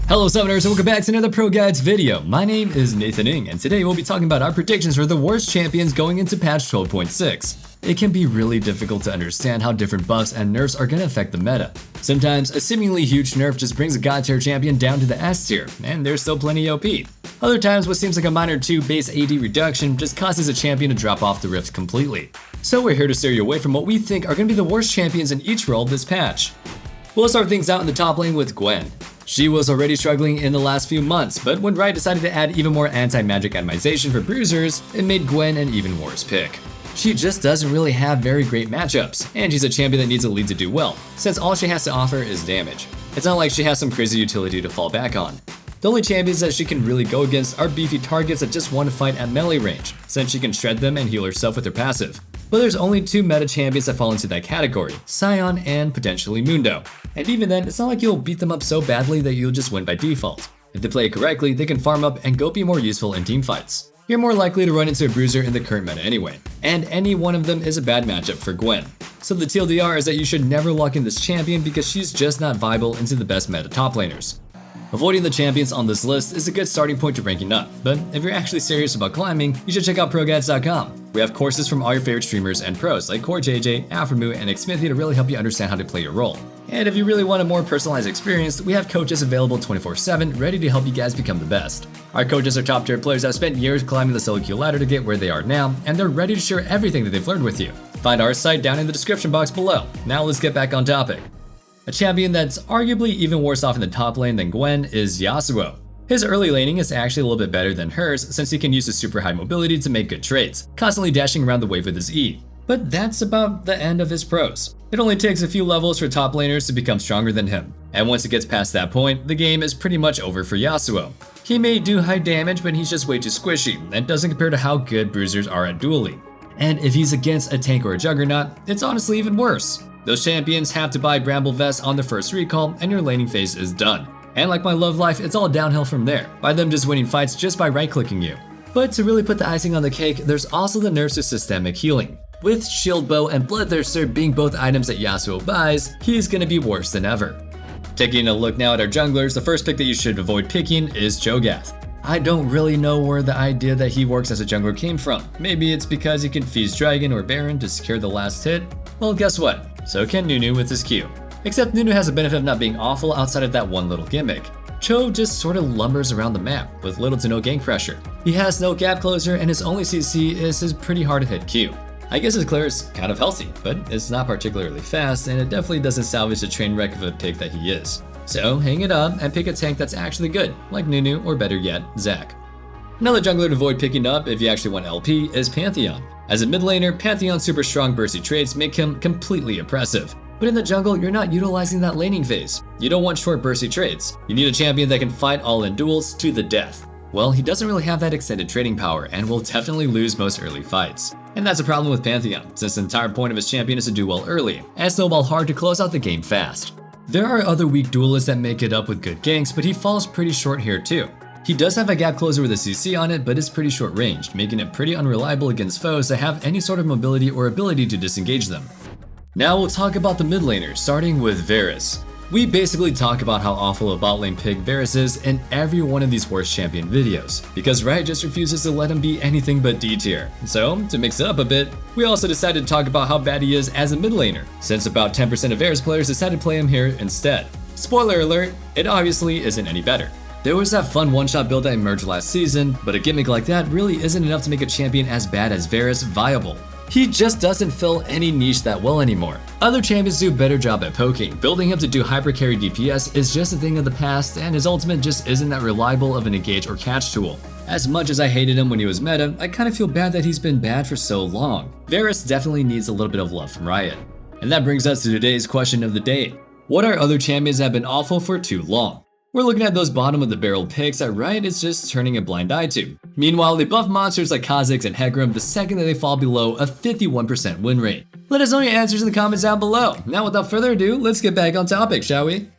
Hello Summoners, and welcome back to another ProGuides video. My name is Nathan Ng, and today we'll be talking about our predictions for the worst champions going into patch 12.6. It can be really difficult to understand how different buffs and nerfs are going to affect the meta. Sometimes a seemingly huge nerf just brings a god tier champion down to the S tier, and they're still plenty OP. Other times what seems like a minor 2 base AD reduction just causes a champion to drop off the rift completely. So we're here to steer you away from what we think are going to be the worst champions in each role this patch. We'll start things out in the top lane with Gwen. She was already struggling in the last few months, but when Riot decided to add even more anti-magic atomization for bruisers, it made Gwen an even worse pick. She just doesn't really have very great matchups, and she's a champion that needs a lead to do well, since all she has to offer is damage. It's not like she has some crazy utility to fall back on. The only champions that she can really go against are beefy targets that just want to fight at melee range, since she can shred them and heal herself with her passive. But there's only 2 meta champions that fall into that category, Sion and potentially Mundo. And even then, it's not like you'll beat them up so badly that you'll just win by default. If they play it correctly, they can farm up and go be more useful in team fights. You're more likely to run into a bruiser in the current meta anyway, and any one of them is a bad matchup for Gwen. So the TLDR is that you should never lock in this champion because she's just not viable into the best meta top laners. Avoiding the champions on this list is a good starting point to ranking up, but if you're actually serious about climbing, you should check out ProGuides.com. We have courses from all your favorite streamers and pros like CoreJJ, Alphamoo, and Xmithy to really help you understand how to play your role. And if you really want a more personalized experience, we have coaches available 24/7 ready to help you guys become the best. Our coaches are top tier players that have spent years climbing the solo queue ladder to get where they are now, and they're ready to share everything that they've learned with you. Find our site down in the description box below. Now let's get back on topic. A champion that's arguably even worse off in the top lane than Gwen is Yasuo. His early laning is actually a little bit better than hers since he can use his super high mobility to make good trades, constantly dashing around the wave with his E. But that's about the end of his pros. It only takes a few levels for top laners to become stronger than him, and once it gets past that point, the game is pretty much over for Yasuo. He may do high damage, but he's just way too squishy, and doesn't compare to how good bruisers are at dueling. And if he's against a tank or a juggernaut, it's honestly even worse. Those champions have to buy Bramble Vest on their first recall, and your laning phase is done. And like my love life, it's all downhill from there, by them just winning fights just by right-clicking you. But to really put the icing on the cake, there's also the nerfs to systemic healing. With Shield Bow and Bloodthirster being both items that Yasuo buys, he's gonna be worse than ever. Taking a look now at our junglers, the first pick that you should avoid picking is Cho'Gath. I don't really know where the idea that he works as a jungler came from. Maybe it's because he can feast Dragon or Baron to secure the last hit? Well, guess what? So can Nunu with his Q. Except Nunu has a benefit of not being awful outside of that one little gimmick. Cho just sort of lumbers around the map with little to no gank pressure. He has no gap closer and his only CC is his pretty hard to hit Q. I guess his clear is kind of healthy, but it's not particularly fast and it definitely doesn't salvage the train wreck of a pick that he is. So hang it up and pick a tank that's actually good, like Nunu or better yet, Zac. Another jungler to avoid picking up if you actually want LP is Pantheon. As a mid laner, Pantheon's super strong bursty traits make him completely oppressive. But in the jungle, you're not utilizing that laning phase. You don't want short bursty traits. You need a champion that can fight all in duels to the death. Well, he doesn't really have that extended trading power and will definitely lose most early fights. And that's a problem with Pantheon, since the entire point of his champion is to do well early, and snowball hard to close out the game fast. There are other weak duelists that make it up with good ganks, but he falls pretty short here too. He does have a gap closer with a CC on it, but it's pretty short ranged, making it pretty unreliable against foes that have any sort of mobility or ability to disengage them. Now we'll talk about the mid laners, starting with Varus. We basically talk about how awful a bot lane pick Varus is in every one of these worst champion videos, because Riot just refuses to let him be anything but D tier. So, to mix it up a bit, we also decided to talk about how bad he is as a mid laner, since about 10% of Varus players decided to play him here instead. Spoiler alert, it obviously isn't any better. There was that fun one-shot build that emerged last season, but a gimmick like that really isn't enough to make a champion as bad as Varus viable. He just doesn't fill any niche that well anymore. Other champions do a better job at poking. Building him to do hyper carry DPS is just a thing of the past, and his ultimate just isn't that reliable of an engage or catch tool. As much as I hated him when he was meta, I kind of feel bad that he's been bad for so long. Varus definitely needs a little bit of love from Riot. And that brings us to today's question of the day. What are other champions that have been awful for too long? We're looking at those bottom of the barrel picks that Riot is just turning a blind eye to. Meanwhile, they buff monsters like Kha'Zix and Hecarim the second that they fall below a 51% win rate. Let us know your answers in the comments down below. Now without further ado, let's get back on topic, shall we?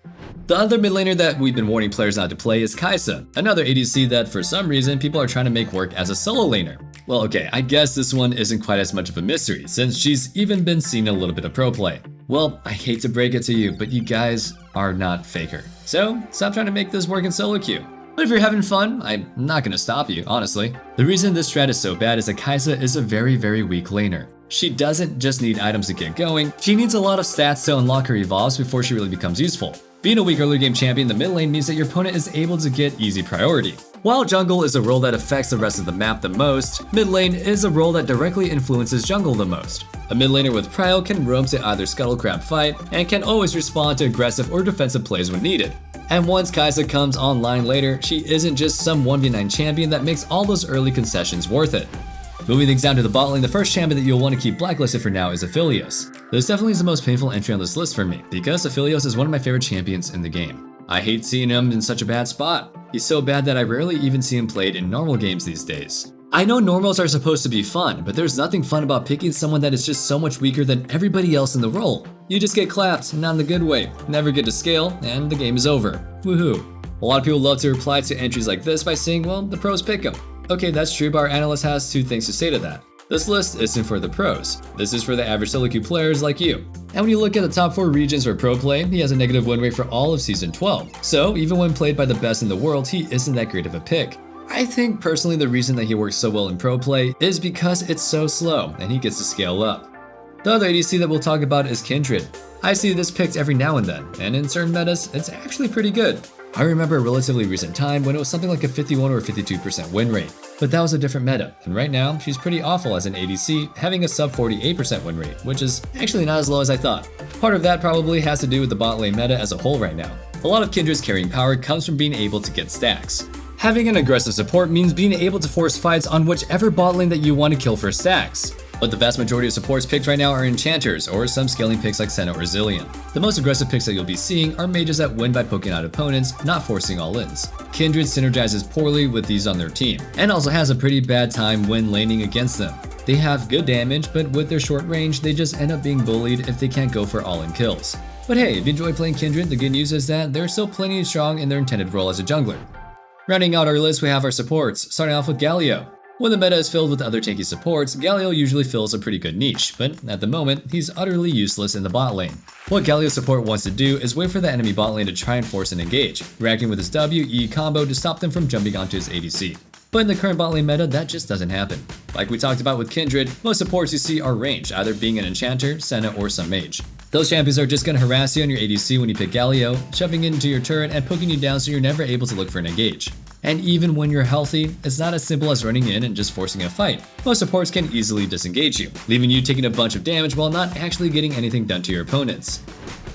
The other mid laner that we've been warning players not to play is Kaisa, another ADC that for some reason people are trying to make work as a solo laner. Well, okay, I guess this one isn't quite as much of a mystery, since she's even been seen in a little bit of pro play. Well, I hate to break it to you, but you guys are not Faker. So, stop trying to make this work in solo queue. But if you're having fun, I'm not gonna stop you, honestly. The reason this strat is so bad is that Kaisa is a very, very weak laner. She doesn't just need items to get going, she needs a lot of stats to unlock her evolves before she really becomes useful. Being a weak early game champion, the mid lane means that your opponent is able to get easy priority. While jungle is a role that affects the rest of the map the most, mid lane is a role that directly influences jungle the most. A mid laner with prio can roam to either scuttle crab fight and can always respond to aggressive or defensive plays when needed. And once Kaisa comes online later, she isn't just some 1v9 champion that makes all those early concessions worth it. Moving things down to the bot lane, the first champion that you'll want to keep blacklisted for now is Aphelios. This definitely is the most painful entry on this list for me, because Aphelios is one of my favorite champions in the game. I hate seeing him in such a bad spot. He's so bad that I rarely even see him played in normal games these days. I know normals are supposed to be fun, but there's nothing fun about picking someone that is just so much weaker than everybody else in the role. You just get clapped, not in the good way, never get to scale, and the game is over. Woohoo. A lot of people love to reply to entries like this by saying, well, the pros pick him. Okay, that's true, but our analyst has two things to say to that. This list isn't for the pros. This is for the average solo queue players like you. And when you look at the top 4 regions for pro play, he has a negative win rate for all of Season 12. So even when played by the best in the world, he isn't that great of a pick. I think personally the reason that he works so well in pro play is because it's so slow and he gets to scale up. The other ADC that we'll talk about is Kindred. I see this picked every now and then, and in certain metas, it's actually pretty good. I remember a relatively recent time when it was something like a 51 or 52% win rate, but that was a different meta, and right now, she's pretty awful as an ADC, having a sub 48% win rate, which is actually not as low as I thought. Part of that probably has to do with the bot lane meta as a whole right now. A lot of Kindred's carrying power comes from being able to get stacks. Having an aggressive support means being able to force fights on whichever bot lane that you want to kill for stacks. But the vast majority of supports picked right now are enchanters or some scaling picks like Senna or Zillion. The most aggressive picks that you'll be seeing are mages that win by poking out opponents, not forcing all-ins. Kindred synergizes poorly with these on their team, and also has a pretty bad time when laning against them. They have good damage, but with their short range, they just end up being bullied if they can't go for all-in kills. But hey, if you enjoy playing Kindred, the good news is that they're still plenty strong in their intended role as a jungler. Rounding out our list, we have our supports, starting off with Galio. When the meta is filled with other tanky supports, Galio usually fills a pretty good niche, but at the moment, he's utterly useless in the bot lane. What Galio's support wants to do is wait for the enemy bot lane to try and force an engage, reacting with his W-E combo to stop them from jumping onto his ADC. But in the current bot lane meta, that just doesn't happen. Like we talked about with Kindred, most supports you see are ranged, either being an enchanter, Senna, or some mage. Those champions are just going to harass you on your ADC when you pick Galio, shoving into your turret and poking you down so you're never able to look for an engage. And even when you're healthy, it's not as simple as running in and just forcing a fight. Most supports can easily disengage you, leaving you taking a bunch of damage while not actually getting anything done to your opponents.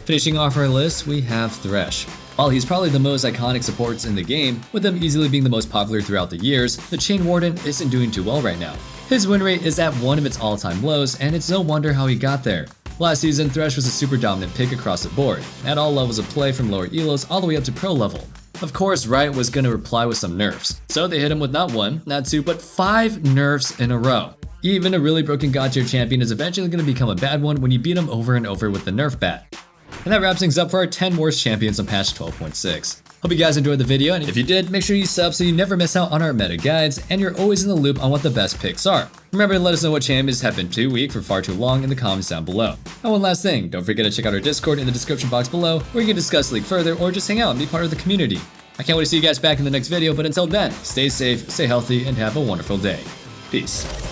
Finishing off our list, we have Thresh. While he's probably the most iconic supports in the game, with them easily being the most popular throughout the years, the Chain Warden isn't doing too well right now. His win rate is at one of its all-time lows, and it's no wonder how he got there. Last season, Thresh was a super dominant pick across the board, at all levels of play from lower elos all the way up to pro level. Of course, Riot was going to reply with some nerfs, so they hit him with not 1, not 2, but 5 nerfs in a row. Even a really broken god tier champion is eventually going to become a bad one when you beat him over and over with the nerf bat. And that wraps things up for our 10 worst champions on patch 12.6. Hope you guys enjoyed the video, and if you did, make sure you sub so you never miss out on our meta guides, and you're always in the loop on what the best picks are. Remember to let us know what champions have been too weak for far too long in the comments down below. And one last thing, don't forget to check out our Discord in the description box below, where you can discuss League further or just hang out and be part of the community. I can't wait to see you guys back in the next video, but until then, stay safe, stay healthy, and have a wonderful day. Peace.